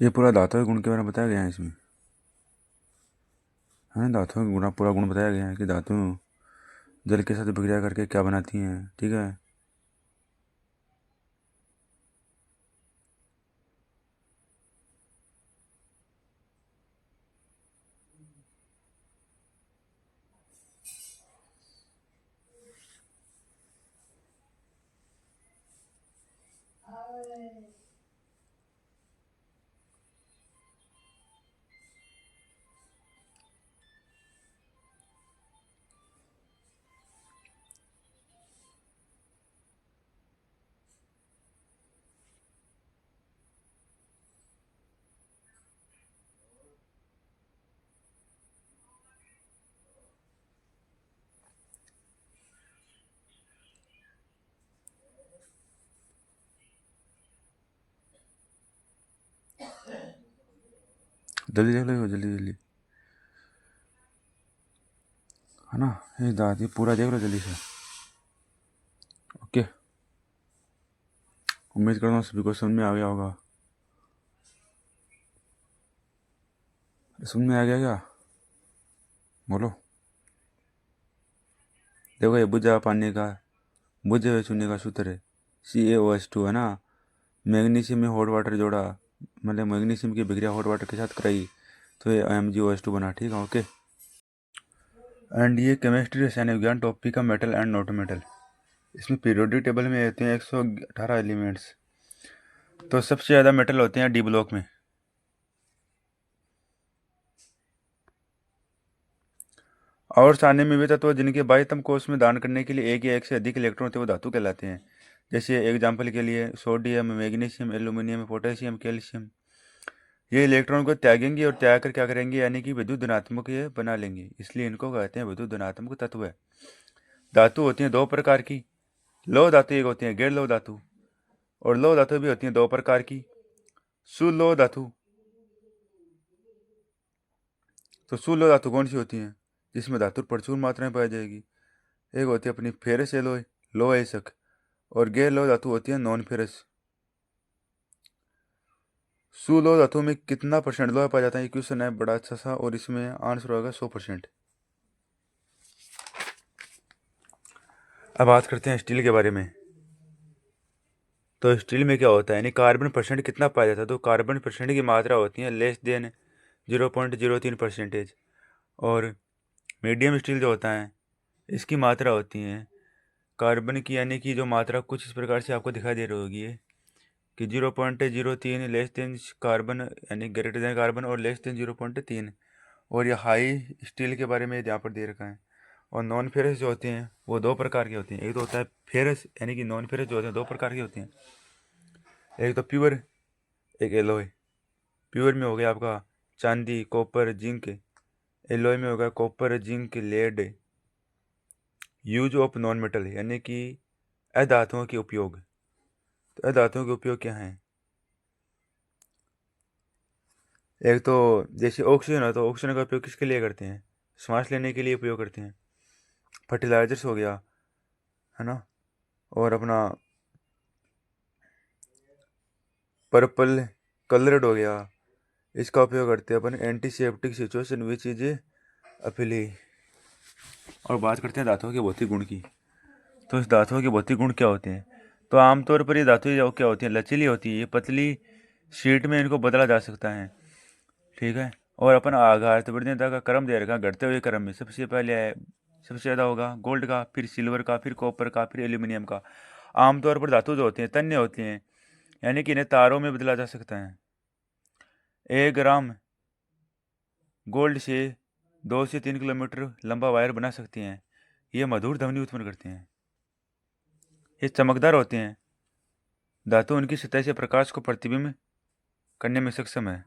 ये पूरा धातु के गुण के बारे में बताया गया है इसमें, है ना। धातुओं का पूरा गुण बताया गया है कि धातु जल के साथ विक्रिया करके क्या बनाती हैं, ठीक है। जल्दी देख लो, जल्दी जल्दी, है ना। ये धातु पूरा देख लो जल्दी से। ओके, उम्मीद करता हूँ सभी को समझ में आ गया होगा। समझ में आ गया क्या? बोलो। देखो, ये बुझा पानी का, बुझे हुए चूने का सूत्र है CaOH2, है ना। मैग्नीशियम में हॉट वाटर जोड़ा, मतलब मैग्नीशियम की विक्रिया हॉट वाटर के साथ कराई, तो ये MgOH2 बना, ठीक है। ओके। एंड ये केमिस्ट्री रसायन विज्ञान टॉपिक का मेटल एंड नॉट मेटल। इसमें पीरियोडिक टेबल में रहते हैं 118 एलिमेंट्स। तो सबसे ज़्यादा मेटल होते हैं डी ब्लॉक में। और सारणी में वे तत्व जिनके बाह्यतम कोश में दान करने के लिए एक या एक से अधिक इलेक्ट्रॉन होते हैं वो धातु कहलाते हैं। जैसे एग्जाम्पल के लिए sodium, magnesium, aluminium, potassium, calcium. ये इलेक्ट्रॉन को त्यागेंगे और त्याग कर क्या करेंगे, यानी कि विद्युत धनात्मक ये बना लेंगे, इसलिए इनको कहते हैं विद्युत धनात्मक तत्व है। धातु होती हैं दो प्रकार की। लौह धातु एक होती है गैर लौह धातु, और लौह धातु भी होती हैं दो प्रकार की, सुलौह धातु। तो सुलौह धातु कौन सी होती है? जिसमें धातु प्रचुर मात्रा में पाई जाएगी। एक होती है अपनी फेरस एलॉय, लोह अयस्क, और गैर लौह धातु होती है नॉन फेरस। सुलौह धातु में कितना परसेंट लोहा पाया जाता है, ये क्वेश्चन है बड़ा अच्छा सा, और इसमें आंसर होगा 100%। अब बात करते हैं स्टील के बारे में। तो स्टील में क्या होता है, यानी कार्बन परसेंट कितना पाया जाता है, तो कार्बन परसेंट की मात्रा होती है लेस देन 0.03%। और मीडियम स्टील जो होता है इसकी मात्रा होती है कार्बन की, यानी कि जो मात्रा कुछ इस प्रकार से आपको दिखाई दे रही होगी कि 0.03 लेस देन कार्बन, यानी ग्रेटर देन कार्बन और लेस देन 0.3। और ये हाई स्टील के बारे में यहाँ पर दे रखा है। और नॉन फेरस जो होते हैं वो दो प्रकार के होते हैं। एक तो होता है फेरस, यानी कि नॉन फेरस जो होते हैं दो प्रकार के होते हैं। एक तो प्योर, एक एलॉय। प्योर में हो गया आपका चांदी, कॉपर, जिंक। एलॉय में होगा copper, zinc, lead. Use of non metal, यानी कि अधातुओं के उपयोग। तो अधातुओं के उपयोग क्या हैं? एक तो जैसे ऑक्सीजन है, तो ऑक्सीजन का उपयोग किसके लिए करते हैं? सांस लेने के लिए उपयोग करते हैं। फर्टिलाइजर्स हो गया, है ना। और अपना पर्पल कलर्ड हो गया, इसका उपयोग करते हैं अपन एंटीसेप्टिक सिचुएशन विच इज अपीली। और बात करते हैं धातुओं के भौतिक गुण की। तो इस धातुओं के भौतिक गुण क्या होते हैं? तो आमतौर पर ये धातुएं जो क्या होती हैं, लचीली होती है। ये पतली शीट में इनको बदला जा सकता है, ठीक है। और अपन आघात वृद्धि का क्रम दे रखा, घटते हुए क्रम में सबसे पहले सबसे ज़्यादा होगा गोल्ड का, फिर सिल्वर का, फिर कॉपर का, फिर एल्यूमिनियम का। आमतौर पर धातु जो होती हैं तन्य होती हैं, यानी कि इन्हें तारों में बदला जा सकता है। 1 ग्राम गोल्ड से 2 से 3 किलोमीटर लंबा वायर बना सकती हैं। ये मधुर ध्वनि उत्पन्न करते हैं। ये चमकदार होते हैं। धातु उनकी सतह से प्रकाश को प्रतिबिंब करने में सक्षम है।